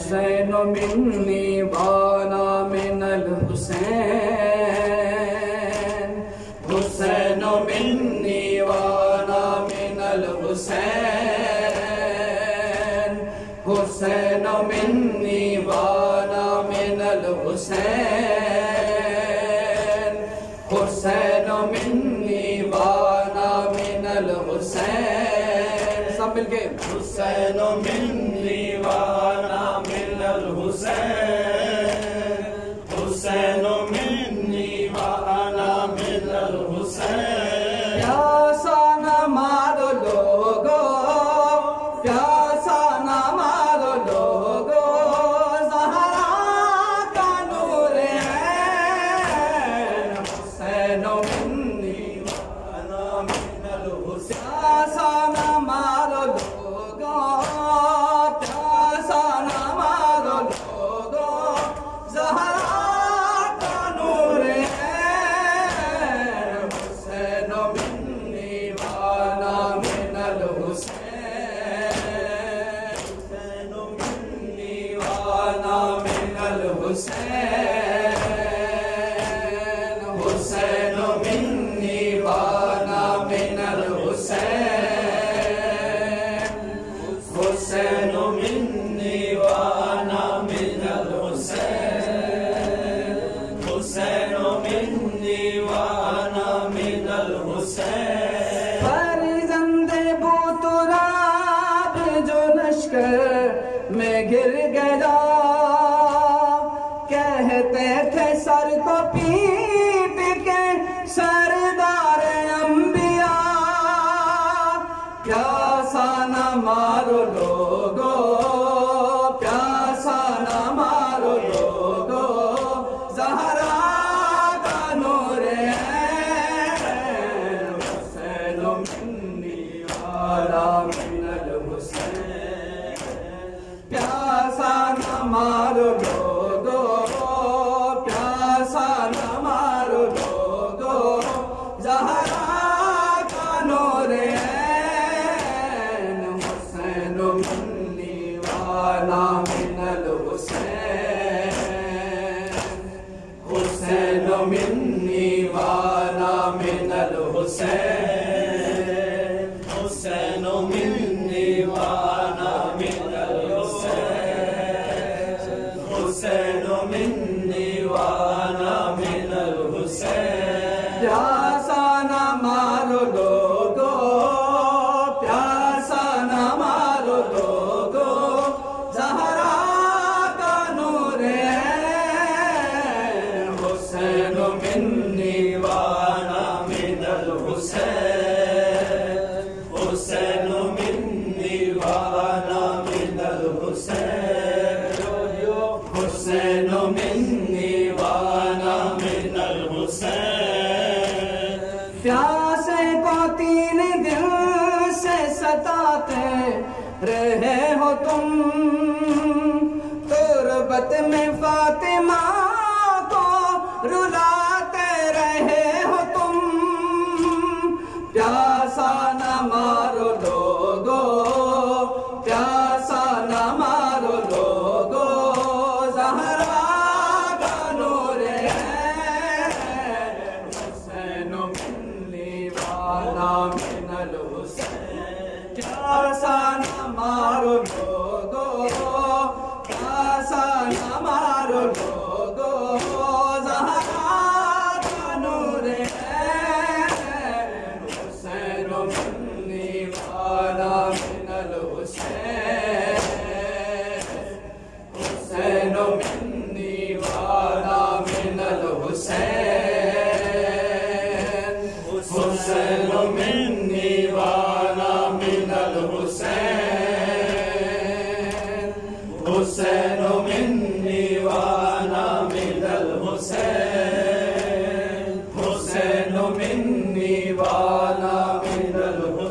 حسین منی وانا من الحسین حسین منی وانا من الحسین حسین منی وانا من الحسین حسین منی وانا من الحسین سب مل کے حسین منی وانا من الحسین حسین منی وانا من الحسین پیاسا نہ مارو لوگو پیاسا نہ مارو لوگو زہرا کا نور ہے حسین منی وانا من الحسین پیاسا نہ مارو لوگو پیاسا نہ مارو لوگو زہرا کا نور ہے حسین منی وانا من الحسین حسین منی وانا من الحسین حسین منی وانا من الحسین حسین منی وانا من الحسین حسین منی وانا من الحسین فرزند بوتراب جو لشکر میں گر گیا کہتے تھے سر کو پیٹ کے سردار انبیاء پیاسا نہ مارو لوگو پیاسا نہ مارو لوگو زہرا کا نور ہے حسین منی وانا من الحسین پیاسا نہ مارو لوگو پیاسا نہ مارو لوگو زہرا کا نور ہے حسین منی وانا من الحسین حسین منی وانا من الحسین حسین منی وانا من الحسین حسین منی وانا من الحسین پیاسا نہ مارو لوگو پیاسا نہ مارو لوگو زہرا کا نور ہے حسین منی وانا من الحسین حسین منی وانا من الحسین حسین منی وانا من الحسین پیاسے کو 3 دن سے ستاتے رہے ہو تم تربت میں فاطمہ کو رلاتے رہے ہو تم پیاسا نہ مارو لوگو پیاسا نہ مارو لوگو زہرا کا نور ہے حسین منی وانا من الحسین پیاسا نہ مارو لوگو پیاسا نہ مارو لوگو زہرا کا نور ہے حسین منی وانا من الحسین حسین منی وانا من الحسین حسین منی وانا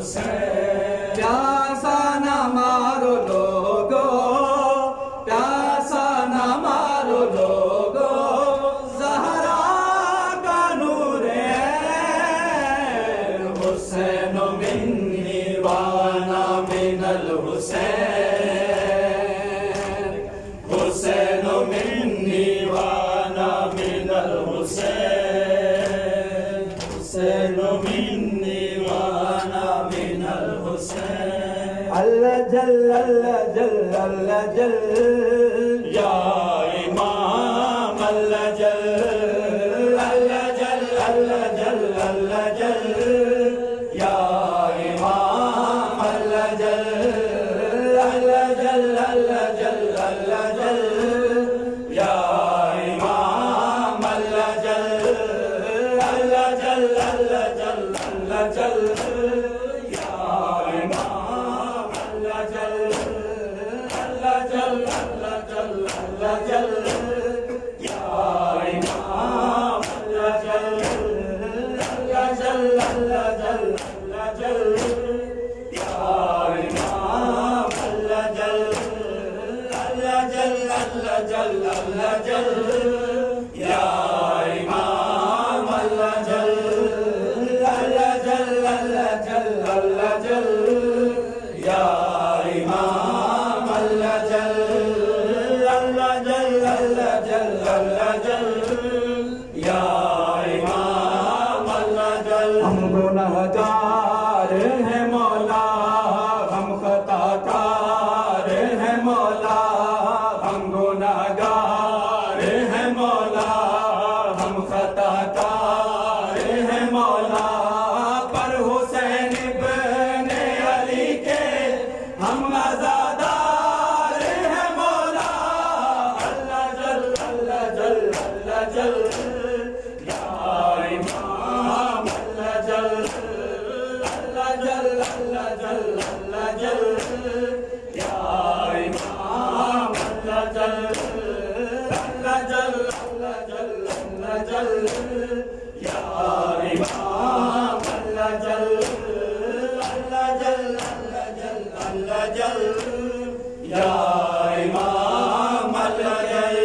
الحسین پیاسا نہ مارو لوگو پیاسا نہ مارو لوگو زہرا کا نور ہے حسین منی وانا من الحسین حسین منی وانا من الحسین حسین منی وانا من الحسین اللہ جل اللہ جل اللہ جل یا امام اللہ جل اللہ جل اللہ جل اللہ جل یا امام اللہ جل اللہ جل اللہ جل اللہ جل یا امام اللہ جل اللہ جل اللہ جل اللہ جل یا امام اللہ جل اللہ جل اللہ جل اللہ جل یا امام اللہ جل اللہ جل اللہ جل اللہ جل یا امام اللہ جل اللہ جل اللہ جل اللہ جل یا امام اللہ جل اللہ جل اللہ جل اللہ جل یا امام اللہ جل اللہ جل اللہ جل اللہ جل یا امام اللہ جل ہم گنہگار ہیں مولا ہم خطا کار ہیں مولا ہم گنہگار ہیں مولا ہم خطا کار ہیں مولا پر حسین ابن علی کے ہم عزادار ہیں مولا اللہ جل اللہ جل اللہ جل یا امام اللہ جل اللہ جل اللہ جل اللہ جل یا امام اللہ جل اللہ جل اللہ جل اللہ جل یا امام اللہ جل اللہ جل اللہ جل اللہ جل یا امام اللہ جل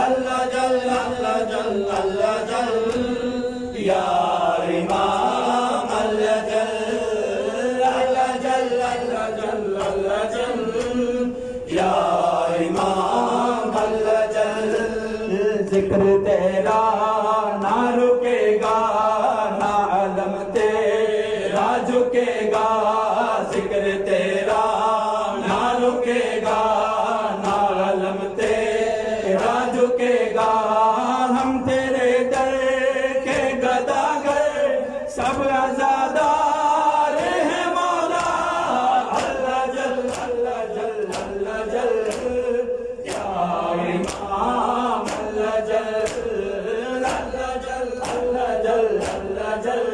اللہ جل اللہ جل اللہ جل یا امام اللہ جل اللہ جل اللہ جل اللہ جل یا امام اللہ جل ذکر تیرا نہ رکے گا نہ علم تیرا جھکے گا ذکر تیرا نہ رکے گا نہ علم تیرا جھکے گا ہم تیرے در کے گداگر سب عزادار ہیں مولا اللہ جل اللہ جل اللہ جل یا امام اللہ جل اللہ جل اللہ جل اللہ جل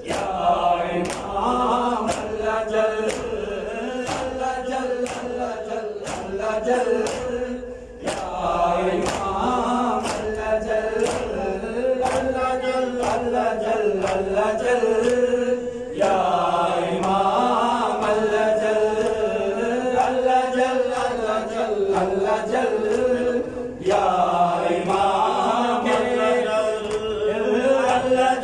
یا امام اللہ جل اللہ جل اللہ جل اللہ جل یا امام اللہ جل اللہ جل اللہ جل اللہ جل یا امام اللہ جل اللہ جل اللہ جل اللہ جل یا امام اللہ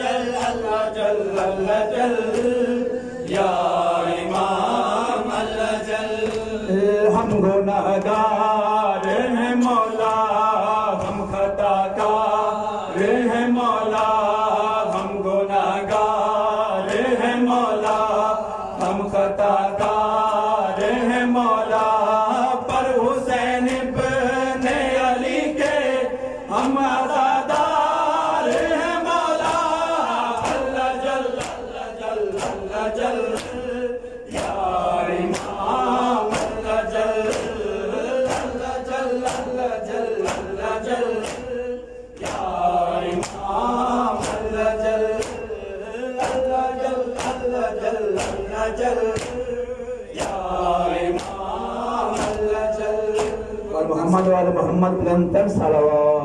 جل اللہ جل اللہ جل یا امام اللہ جل ہم گنہگار ہیں مولا ہم خطا کار ہیں مولا ہم گنہگار ہیں مولا ہم خطا کار ہیں مولا پر حسین ابن علی کے ہم عزادار ہیں مولا اللہ جل اللہ جل اللہ جل یا امام اللہ جل اللہ جل اللہ جل اللہ جل یا امام اللہ جل اللہ جل اللہ جل اللہ جل یا امام اللہ جل اور محمد والے محمد بلندر صلوات